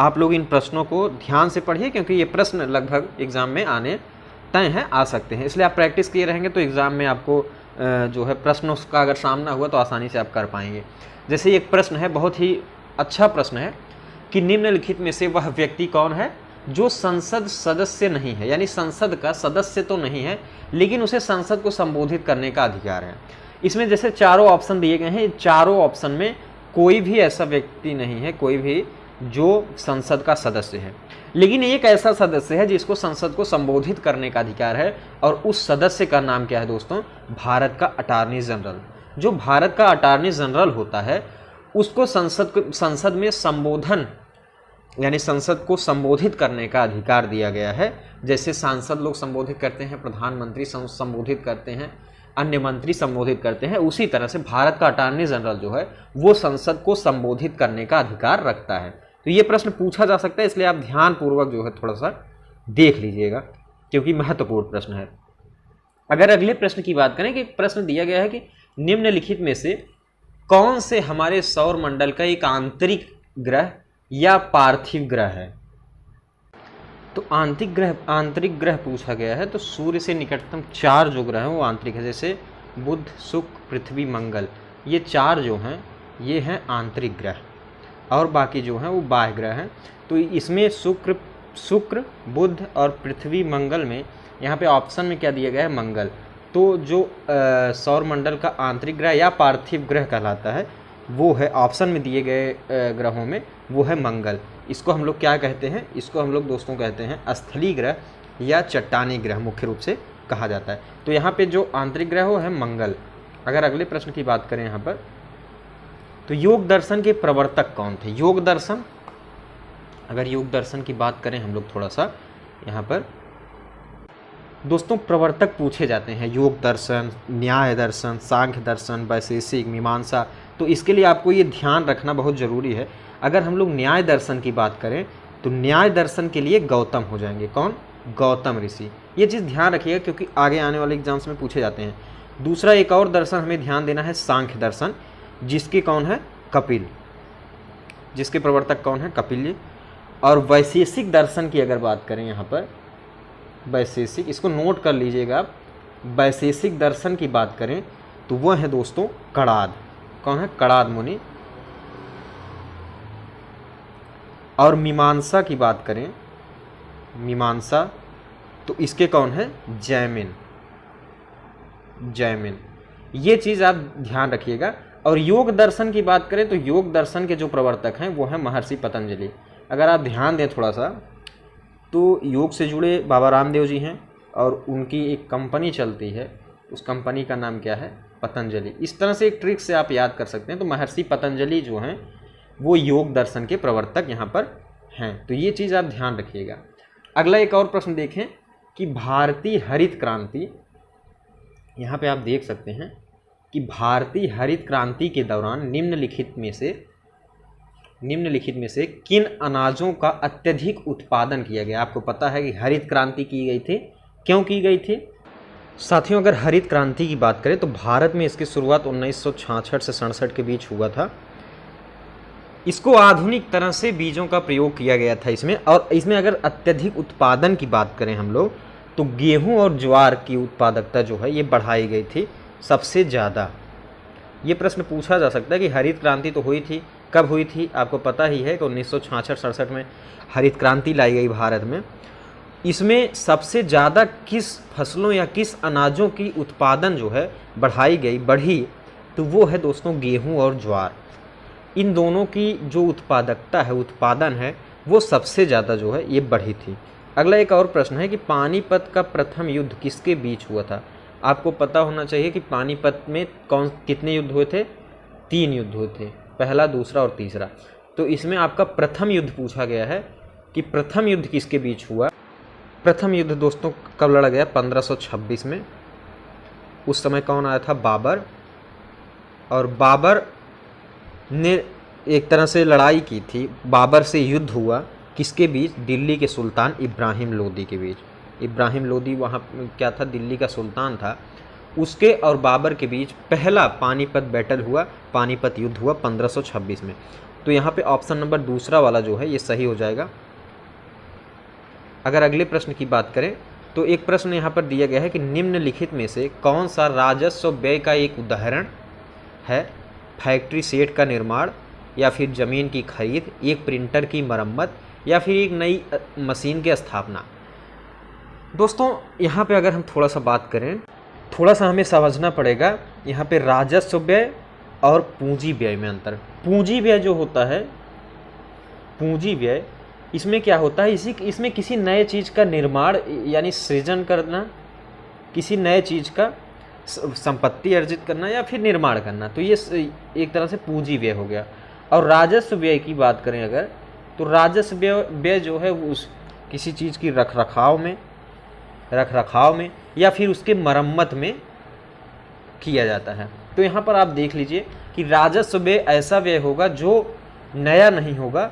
आप लोग इन प्रश्नों को ध्यान से पढ़िए, क्योंकि ये प्रश्न लगभग एग्ज़ाम में आने तय हैं, आ सकते हैं। इसलिए आप प्रैक्टिस किए रहेंगे तो एग्ज़ाम में आपको जो है प्रश्नों का अगर सामना हुआ तो आसानी से आप कर पाएंगे। जैसे एक प्रश्न है, बहुत ही अच्छा प्रश्न है कि निम्नलिखित में से वह व्यक्ति कौन है जो संसद सदस्य नहीं है, यानी संसद का सदस्य तो नहीं है लेकिन उसे संसद को संबोधित करने का अधिकार है। इसमें जैसे चारों ऑप्शन दिए गए हैं, चारों ऑप्शन में कोई भी ऐसा व्यक्ति नहीं है, कोई भी जो संसद का सदस्य है, लेकिन एक ऐसा सदस्य है जिसको संसद को संबोधित करने का अधिकार है, और उस सदस्य का नाम क्या है दोस्तों? भारत का अटॉर्नी जनरल। जो भारत का अटॉर्नी जनरल होता है उसको संसद में संबोधन यानी संसद को संबोधित करने का अधिकार दिया गया है। जैसे सांसद लोग संबोधित करते हैं, प्रधानमंत्री संबोधित करते हैं, अन्य मंत्री संबोधित करते हैं, उसी तरह से भारत का अटॉर्नी जनरल जो है वो संसद को संबोधित करने का अधिकार रखता है। तो ये प्रश्न पूछा जा सकता है, इसलिए आप ध्यानपूर्वक जो है थोड़ा सा देख लीजिएगा, क्योंकि महत्वपूर्ण प्रश्न है। अगर अगले प्रश्न की बात करें कि प्रश्न दिया गया है कि निम्नलिखित में से कौन से हमारे सौर मंडल का एक आंतरिक ग्रह या पार्थिव ग्रह है? तो आंतरिक ग्रह पूछा गया है, तो सूर्य से निकटतम 4 जो ग्रह हैं वो आंतरिक है। जैसे बुध, शुक्र, पृथ्वी, मंगल, ये 4 जो हैं ये हैं आंतरिक ग्रह, और बाकी जो हैं वो बाह्य ग्रह हैं। तो इसमें शुक्र, बुध और पृथ्वी, मंगल में यहाँ पे ऑप्शन में क्या दिया गया है? मंगल। तो जो सौर मंडल का आंतरिक ग्रह या पार्थिव ग्रह कहलाता है वो है ऑप्शन में दिए गए ग्रहों में, वो है मंगल। इसको हम लोग क्या कहते हैं? इसको हम लोग दोस्तों कहते हैं स्थलीय ग्रह या चट्टानी ग्रह, मुख्य रूप से कहा जाता है। तो यहाँ पे जो आंतरिक ग्रह वो है मंगल। अगर अगले प्रश्न की बात करें यहाँ पर, तो योग दर्शन के प्रवर्तक कौन थे? योग दर्शन, अगर योग दर्शन की बात करें हम लोग थोड़ा सा यहाँ पर दोस्तों, प्रवर्तक पूछे जाते हैं। योग दर्शन, न्याय दर्शन, सांख्य दर्शन, वैशेषिक, मीमांसा। तो इसके लिए आपको ये ध्यान रखना बहुत ज़रूरी है। अगर हम लोग न्याय दर्शन की बात करें तो न्याय दर्शन के लिए गौतम हो जाएंगे। कौन? गौतम ऋषि। ये चीज़ ध्यान रखिएगा, क्योंकि आगे आने वाले एग्जाम्स में पूछे जाते हैं। दूसरा एक और दर्शन हमें ध्यान देना है, सांख्य दर्शन, जिसके कौन है? कपिल। जिसके प्रवर्तक कौन है? कपिल जी। और वैशेषिक दर्शन की अगर बात करें यहाँ पर, वैशेषिक, इसको नोट कर लीजिएगा आप। वैशेषिक दर्शन की बात करें तो वह है दोस्तों कणाद। कौन है? कणाद मुनि। और मीमांसा की बात करें, मीमांसा, तो इसके कौन है? जैमिन। जैमिन, ये चीज़ आप ध्यान रखिएगा। और योग दर्शन की बात करें तो योग दर्शन के जो प्रवर्तक हैं वो हैं महर्षि पतंजलि। अगर आप ध्यान दें थोड़ा सा, तो योग से जुड़े बाबा रामदेव जी हैं, और उनकी एक कंपनी चलती है, उस कंपनी का नाम क्या है? पतंजलि। इस तरह से एक ट्रिक से आप याद कर सकते हैं। तो महर्षि पतंजलि जो हैं वो योग दर्शन के प्रवर्तक यहाँ पर हैं। तो ये चीज़ आप ध्यान रखिएगा। अगला एक और प्रश्न देखें कि भारतीय हरित क्रांति, यहाँ पे आप देख सकते हैं कि भारतीय हरित क्रांति के दौरान निम्नलिखित में से किन अनाजों का अत्यधिक उत्पादन किया गया? आपको पता है कि हरित क्रांति की गई थी, क्यों की गई थी? साथियों, अगर हरित क्रांति की बात करें तो भारत में इसकी शुरुआत 1966 से 67 के बीच हुआ था। इसको आधुनिक तरह से बीजों का प्रयोग किया गया था इसमें। और इसमें अगर अत्यधिक उत्पादन की बात करें हम लोग, तो गेहूं और ज्वार की उत्पादकता जो है ये बढ़ाई गई थी सबसे ज़्यादा। ये प्रश्न पूछा जा सकता है कि हरित क्रांति तो हुई थी, कब हुई थी? आपको पता ही है कि 1966-67 में हरित क्रांति लाई गई भारत में। इसमें सबसे ज़्यादा किस फसलों या किस अनाजों की उत्पादन जो है बढ़ी, तो वो है दोस्तों गेहूं और ज्वार। इन दोनों की जो उत्पादन है वो सबसे ज़्यादा जो है ये बढ़ी थी। अगला एक और प्रश्न है कि पानीपत का प्रथम युद्ध किसके बीच हुआ था? आपको पता होना चाहिए कि पानीपत में कितने युद्ध हुए थे? 3 युद्ध हुए थे, पहला, दूसरा और तीसरा। तो इसमें आपका प्रथम युद्ध पूछा गया है कि प्रथम युद्ध किसके बीच हुआ? प्रथम युद्ध दोस्तों कब लड़ा गया? 1526 में। उस समय कौन आया था? बाबर। और बाबर ने एक तरह से लड़ाई की थी, बाबर से युद्ध हुआ किसके बीच? दिल्ली के सुल्तान इब्राहिम लोदी के बीच। इब्राहिम लोदी वहाँ क्या था? दिल्ली का सुल्तान था। उसके और बाबर के बीच पहला पानीपत बैटल हुआ, पानीपत युद्ध हुआ 1526 में। तो यहाँ पे ऑप्शन नंबर दूसरा वाला जो है ये सही हो जाएगा। अगर अगले प्रश्न की बात करें तो एक प्रश्न यहाँ पर दिया गया है कि निम्नलिखित में से कौन सा राजस्व व्यय का एक उदाहरण है? फैक्ट्री सेट का निर्माण, या फिर ज़मीन की खरीद, एक प्रिंटर की मरम्मत, या फिर एक नई मशीन की स्थापना। दोस्तों यहाँ पे अगर हम थोड़ा सा बात करें, थोड़ा सा हमें समझना पड़ेगा यहाँ पे राजस्व व्यय और पूंजी व्यय में अंतर। पूंजी व्यय जो होता है, पूंजी व्यय इसमें क्या होता है, इसमें किसी नए चीज़ का निर्माण यानी सृजन करना, किसी नए चीज़ का संपत्ति अर्जित करना या फिर निर्माण करना, तो ये एक तरह से पूंजी व्यय हो गया। और राजस्व व्यय की बात करें अगर, तो राजस्व व्यय जो है उस किसी चीज़ की रखरखाव में या फिर उसके मरम्मत में किया जाता है। तो यहाँ पर आप देख लीजिए कि राजस्व व्यय ऐसा व्यय होगा जो नया नहीं होगा,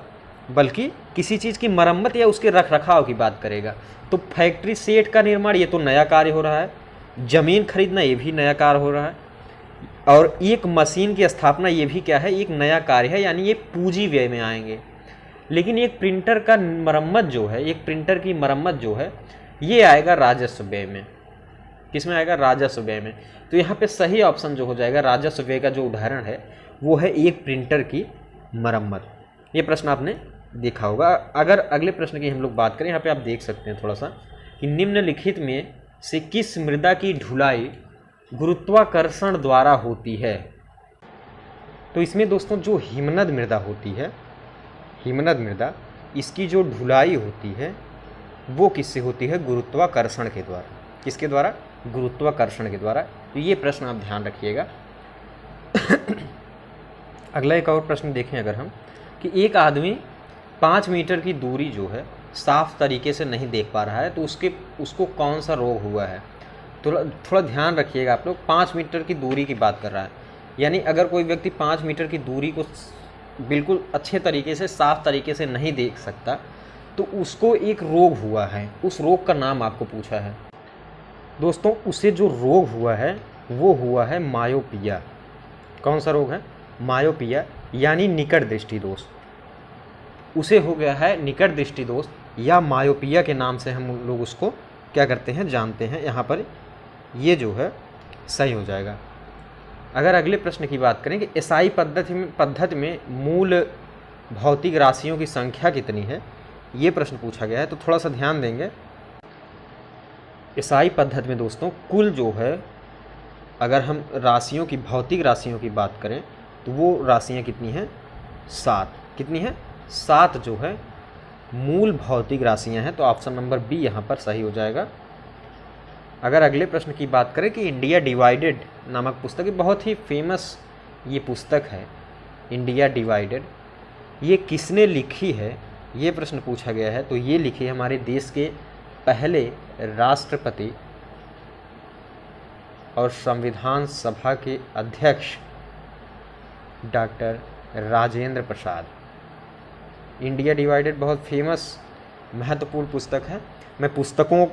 बल्कि किसी चीज़ की मरम्मत या उसके रखरखाव की बात करेगा। तो फैक्ट्री सेट का निर्माण ये तो नया कार्य हो रहा है, ज़मीन खरीदना ये भी नया कार्य हो रहा है, और एक मशीन की स्थापना ये भी क्या है, एक नया कार्य है, यानी ये पूंजी व्यय में आएंगे। लेकिन एक प्रिंटर का मरम्मत जो है, एक प्रिंटर की मरम्मत जो है, ये आएगा राजस्व व्यय में। किस में आएगा? राजस्व व्यय में। तो यहाँ पे सही ऑप्शन जो हो जाएगा, राजस्व व्यय का जो उदाहरण है वो है एक प्रिंटर की मरम्मत। ये प्रश्न आपने देखा होगा। अगर अगले प्रश्न की हम लोग बात करें, यहाँ पे आप देख सकते हैं थोड़ा सा कि निम्नलिखित में से किस मृदा की ढुलाई गुरुत्वाकर्षण द्वारा होती है? तो इसमें दोस्तों जो हिमनद मृदा होती है, हिमनद मृदा, इसकी जो ढुलाई होती है वो किससे होती है? गुरुत्वाकर्षण के द्वारा। किसके द्वारा? गुरुत्वाकर्षण के द्वारा। तो ये प्रश्न आप ध्यान रखिएगा। अगला एक और प्रश्न देखें अगर हम, कि एक आदमी 5 मीटर की दूरी जो है साफ तरीके से नहीं देख पा रहा है, तो उसको कौन सा रोग हुआ है? थोड़ा ध्यान रखिएगा आप लोग, 5 मीटर की दूरी की बात कर रहा है, यानी अगर कोई व्यक्ति 5 मीटर की दूरी को बिल्कुल अच्छे तरीके से, साफ तरीके से नहीं देख सकता, तो उसको एक रोग हुआ है। उस रोग का नाम आपको पूछा है। दोस्तों उसे जो रोग हुआ है वो हुआ है मायोपिया। कौन सा रोग है? मायोपिया, यानी निकट दृष्टि दोष। उसे हो गया है निकट दृष्टि दोष, या मायोपिया के नाम से हम लोग उसको क्या करते हैं, जानते हैं। यहाँ पर ये जो है सही हो जाएगा। अगर अगले प्रश्न की बात करें कि एसआई पद्धति में मूल भौतिक राशियों की संख्या कितनी है, ये प्रश्न पूछा गया है। तो थोड़ा सा ध्यान देंगे। एसआई पद्धति में दोस्तों कुल जो है, अगर हम राशियों की, भौतिक राशियों की बात करें, तो वो राशियाँ कितनी हैं? 7। कितनी है? 7 जो है मूल भौतिक राशियाँ हैं। तो ऑप्शन नंबर बी यहाँ पर सही हो जाएगा। अगर अगले प्रश्न की बात करें कि इंडिया डिवाइडेड नामक पुस्तक, ये बहुत ही फेमस ये पुस्तक है, इंडिया डिवाइडेड, ये किसने लिखी है, ये प्रश्न पूछा गया है। तो ये लिखी है हमारे देश के पहले राष्ट्रपति और संविधान सभा के अध्यक्ष doctor Rajendra Prasad. India divided बहुत फेमस महत्वपूर्ण पुस्तक है। मैं पुस्तकों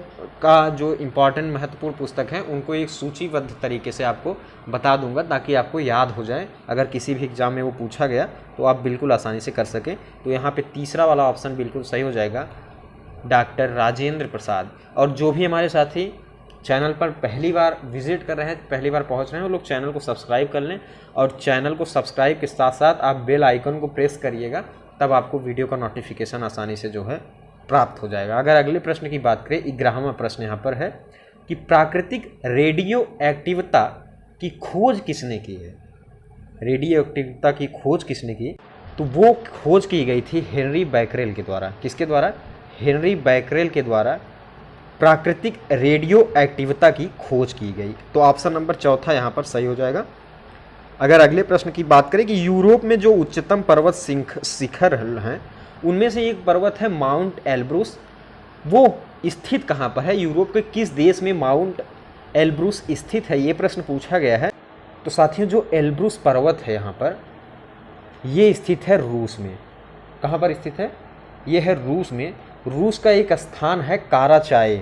का जो इम्पॉर्टेंट महत्वपूर्ण पुस्तक हैं उनको एक सूचीबद्ध तरीके से आपको बता दूंगा, ताकि आपको याद हो जाए। अगर किसी भी एग्ज़ाम में वो पूछा गया तो आप बिल्कुल आसानी से कर सकें। तो यहाँ पे तीसरा वाला ऑप्शन बिल्कुल सही हो जाएगा, डॉक्टर राजेंद्र प्रसाद। और जो भी हमारे साथी चैनल पर पहली बार विजिट कर रहे हैं, पहली बार पहुंच रहे हैं, वो लोग चैनल को सब्सक्राइब कर लें, और चैनल को सब्सक्राइब के साथ साथ आप बेल आइकन को प्रेस करिएगा, तब आपको वीडियो का नोटिफिकेशन आसानी से जो है प्राप्त हो जाएगा। अगर अगले प्रश्न की बात करें, 11वां प्रश्न यहाँ पर है कि प्राकृतिक रेडियो एक्टिवता की खोज किसने की है? रेडियो एक्टिवता की खोज किसने की? तो वो खोज की गई थी हेनरी बैकरेल के द्वारा। किसके द्वारा? हेनरी बैकरेल के द्वारा प्राकृतिक रेडियो एक्टिवता की खोज की गई। तो ऑप्शन नंबर चौथा यहाँ पर सही हो जाएगा। अगर अगले प्रश्न की बात करें कि यूरोप में जो उच्चतम पर्वत शिखर हैं उनमें से एक पर्वत है माउंट एल्ब्रूस, वो स्थित कहाँ पर है? यूरोप के किस देश में माउंट एल्ब्रूस स्थित है, ये प्रश्न पूछा गया है। तो साथियों जो एल्ब्रूस पर्वत है यहाँ पर, ये स्थित है रूस में। कहाँ पर स्थित है? ये है रूस में। रूस का एक स्थान है काराचाय,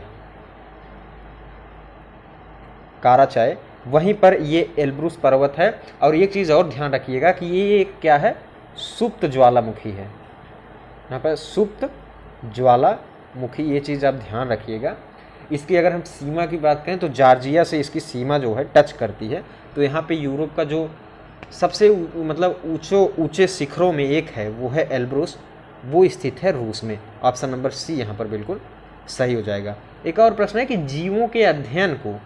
वहीं पर ये एल्ब्रूस पर्वत है। और एक चीज़ और ध्यान रखिएगा कि ये क्या है? सुप्त ज्वालामुखी है। यहाँ पर सुप्त ज्वालामुखी, ये चीज़ आप ध्यान रखिएगा। इसकी अगर हम सीमा की बात करें तो जॉर्जिया से इसकी सीमा जो है टच करती है। तो यहाँ पे यूरोप का जो सबसे मतलब ऊंचे शिखरों में एक है वो है एल्ब्रूस, वो स्थित है रूस में। ऑप्शन नंबर सी यहाँ पर बिल्कुल सही हो जाएगा। एक और प्रश्न है कि जीवों के अध्ययन को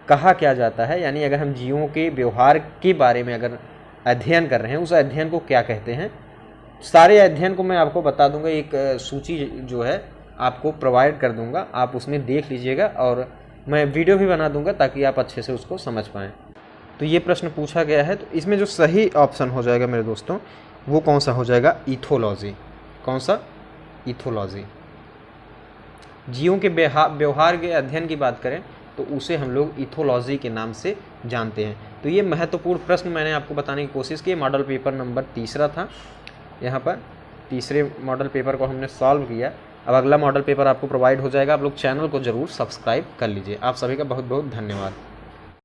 कहा क्या जाता है, यानी अगर हम जीवों के व्यवहार के बारे में अगर अध्ययन कर रहे हैं उस अध्ययन को क्या कहते हैं। सारे अध्ययन को मैं आपको बता दूंगा, एक सूची जो है आपको प्रोवाइड कर दूंगा, आप उसमें देख लीजिएगा और मैं वीडियो भी बना दूंगा ताकि आप अच्छे से उसको समझ पाएँ। तो ये प्रश्न पूछा गया है, तो इसमें जो सही ऑप्शन हो जाएगा मेरे दोस्तों वो कौन सा हो जाएगा, इथोलॉजी। कौन सा, इथोलॉजी। जीवों के व्यवहार के अध्ययन की बात करें तो उसे हम लोग इथोलॉजी के नाम से जानते हैं। तो ये महत्वपूर्ण प्रश्न मैंने आपको बताने की कोशिश की। मॉडल पेपर नंबर 3 था, यहाँ पर तीसरे मॉडल पेपर को हमने सॉल्व किया। अब अगला मॉडल पेपर आपको प्रोवाइड हो जाएगा। आप लोग चैनल को ज़रूर सब्सक्राइब कर लीजिए। आप सभी का बहुत बहुत धन्यवाद।